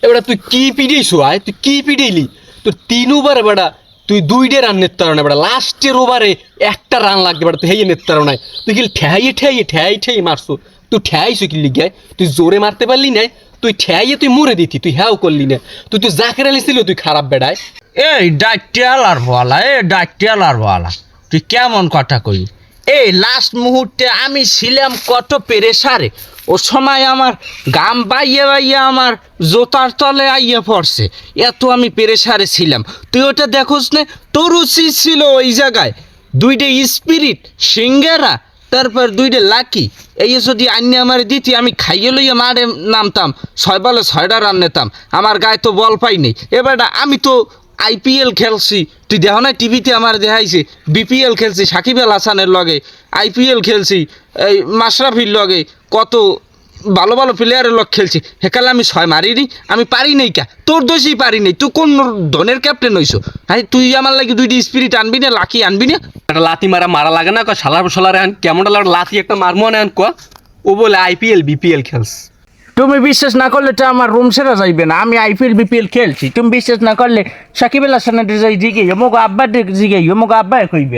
এবার তুই কি পিড়িয়েছু আয়, তুই কি পিড়িয়েলি? তোর 3 ওভারে বেটা তুই 2টা রান নিতে পারো না বেটা, লাস্টের ওভারে একটা রান লাগবে বেটা, তুই হেয়ে নিতে পারো না। তুই কি ঠেয়াই মারছো? তুই ঠেয়াইছো কি লিগায়? তুই জোরে মারতে পারলি না, তুই ঠেয়াইয়ে তুই মরে দিতি, তুই হ্যাও করলি না। তুই জাকের আলী ছিল, তুই খারাপ বেড়ায়। এই ডাইটিয়ালার বলা, তুই কেমন কথা কই? এই লাস্ট মুহূর্তে আমি ছিলাম কত পেরেশারে, ও সময় আমার গাম বাইয়ে আমার জোতার তলে আইয়া পড়ছে, এত আমি পেরেশারে ছিলাম। তুই ওটা দেখোস না, তোর উচিত ছিল ওই জায়গায় 2টা স্পিরিট সিঙ্গেরা, তারপর 2টা লাকি, এই যদি আন্যা আমার দিতি আমি খাইয়ে লইয়া মারে নামতাম, 6 বলে 6টা রান নিতাম। আমার গায়ে তো বল পাই নেই। এবার আমি তো আইপিএল খেলছি, তুই দেখো না টিভিতে আমার দেখাইছে, বিপিএল খেলছি সাকিব আল হাসানের লগে, আইপিএল খেলছি এই মাশরাফির লগে, কত ভালো ভালো প্লেয়ারের লগ খেলছি, হেকালে আমি 6 মারিনি, আমি পারি নাই কা? তোর দোষই পারি নাই, তুই কোন ধনের ক্যাপ্টেন হইছো? হ্যাঁ, তুই আমার লাগে 2টা স্পিরিট আনবি না, লাকি আনবি না? একটা লাথি মারা লাগে না? শালার কেমন লাথি একটা মারমো না ক? ও বলে আইপিএল বিপিএল খেলস। তুমি বিশ্বাস না করলে তো আমার রুম সেরা যাইবে না, আমি আইপিএল বিপিএল খেলছি। তুমি বিশ্বাস না করলে সাকিব আল হাসানের জিগে মোগো আব্বার জিগে মোগো আব্বা কইবে।